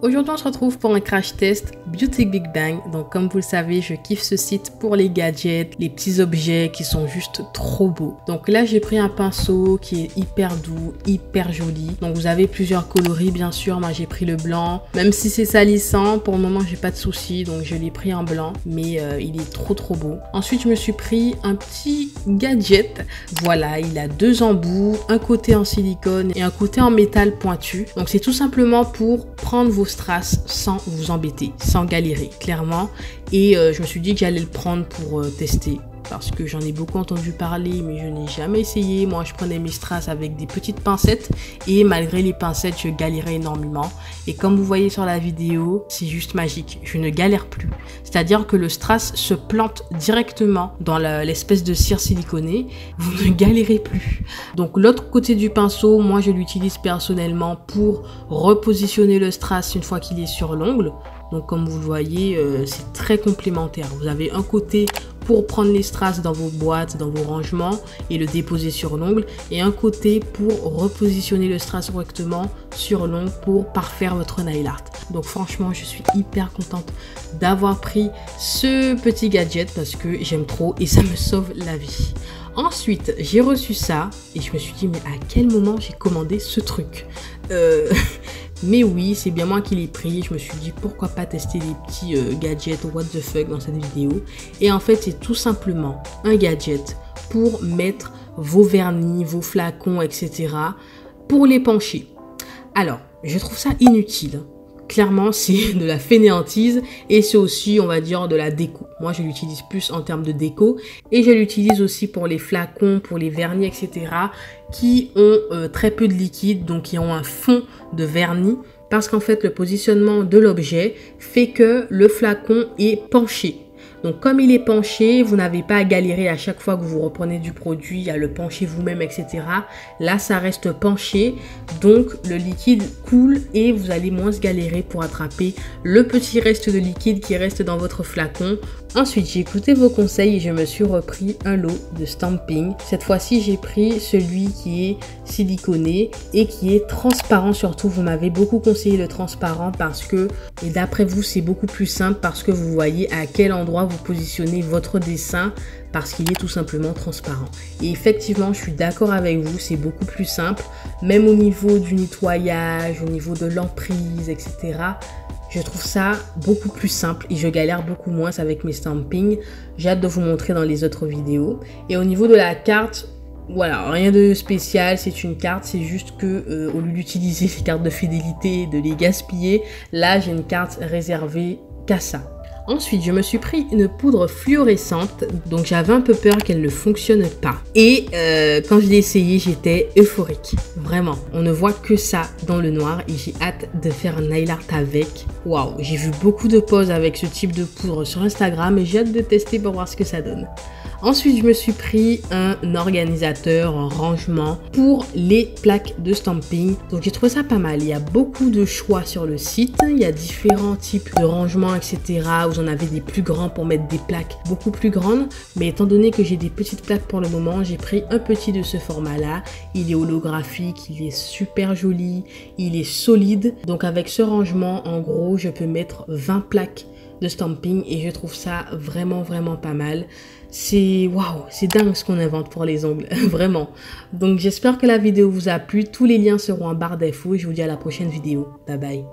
Aujourd'hui, on se retrouve pour un crash test Beauty Big Bang. Donc, comme vous le savez, je kiffe ce site pour les gadgets, les petits objets qui sont juste trop beaux. Donc là, j'ai pris un pinceau qui est hyper doux, hyper joli. Donc, vous avez plusieurs coloris, bien sûr. Moi, j'ai pris le blanc. Même si c'est salissant, pour le moment, j'ai pas de soucis. Donc, je l'ai pris en blanc. Mais il est trop beau. Ensuite, je me suis pris un petit gadget. Voilà, il a deux embouts, un côté en silicone et un côté en métal pointu. Donc, c'est tout simplement pour prendre vos strass sans vous embêter, sans galérer, clairement. Et je me suis dit que j'allais le prendre pour tester. Parce que j'en ai beaucoup entendu parler, mais je n'ai jamais essayé. Moi, je prenais mes strass avec des petites pincettes. Et malgré les pincettes, je galérais énormément. Et comme vous voyez sur la vidéo, c'est juste magique. Je ne galère plus. C'est-à-dire que le strass se plante directement dans l'espèce de cire siliconée. Vous ne galérez plus. Donc, l'autre côté du pinceau, moi, je l'utilise personnellement pour repositionner le strass une fois qu'il est sur l'ongle. Donc, comme vous le voyez, c'est très complémentaire. Vous avez un côté pour prendre les strass dans vos boîtes, dans vos rangements et le déposer sur l'ongle. Et un côté pour repositionner le strass correctement sur l'ongle pour parfaire votre nail art. Donc franchement, je suis hyper contente d'avoir pris ce petit gadget parce que j'aime trop et ça me sauve la vie. Ensuite, j'ai reçu ça et je me suis dit, mais à quel moment j'ai commandé ce truc Mais oui, c'est bien moi qui l'ai pris. Je me suis dit, pourquoi pas tester des petits gadgets what the fuck dans cette vidéo. Et en fait, c'est tout simplement un gadget pour mettre vos vernis, vos flacons, etc. pour les pencher. Alors, je trouve ça inutile. Clairement, c'est de la fainéantise et c'est aussi, on va dire, de la déco. Moi, je l'utilise plus en termes de déco et je l'utilise aussi pour les flacons, pour les vernis, etc. qui ont très peu de liquide, donc qui ont un fond de vernis parce qu'en fait, le positionnement de l'objet fait que le flacon est penché. Donc, comme il est penché, vous n'avez pas à galérer à chaque fois que vous reprenez du produit, à le pencher vous-même, etc. Là, ça reste penché, donc le liquide coule et vous allez moins se galérer pour attraper le petit reste de liquide qui reste dans votre flacon. Ensuite, j'ai écouté vos conseils et je me suis repris un lot de stamping. Cette fois-ci, j'ai pris celui qui est siliconé et qui est transparent surtout. Vous m'avez beaucoup conseillé le transparent parce que, et d'après vous, c'est beaucoup plus simple parce que vous voyez à quel endroit vous positionnez votre dessin parce qu'il est tout simplement transparent. Et effectivement, je suis d'accord avec vous, c'est beaucoup plus simple. Même au niveau du nettoyage, au niveau de l'emprise, etc. Je trouve ça beaucoup plus simple et je galère beaucoup moins avec mes stampings. J'ai hâte de vous montrer dans les autres vidéos. Et au niveau de la carte, voilà, rien de spécial, c'est une carte, c'est juste que au lieu d'utiliser les cartes de fidélité et de les gaspiller, là j'ai une carte réservée qu'à ça. Ensuite, je me suis pris une poudre fluorescente, donc j'avais un peu peur qu'elle ne fonctionne pas. Et quand je l'ai essayé, j'étais euphorique. Vraiment, on ne voit que ça dans le noir et j'ai hâte de faire un nail art avec. Waouh, j'ai vu beaucoup de poses avec ce type de poudre sur Instagram et j'ai hâte de tester pour voir ce que ça donne. Ensuite, je me suis pris un organisateur, un rangement pour les plaques de stamping. Donc, j'ai trouvé ça pas mal. Il y a beaucoup de choix sur le site. Il y a différents types de rangements, etc. Vous en avez des plus grands pour mettre des plaques beaucoup plus grandes. Mais étant donné que j'ai des petites plaques pour le moment, j'ai pris un petit de ce format-là. Il est holographique, il est super joli, il est solide. Donc, avec ce rangement, en gros, je peux mettre 20 plaques de stamping et je trouve ça vraiment pas mal. C'est waouh, c'est dingue ce qu'on invente pour les ongles, vraiment. Donc j'espère que la vidéo vous a plu. Tous les liens seront en barre d'infos et je vous dis à la prochaine vidéo. Bye bye.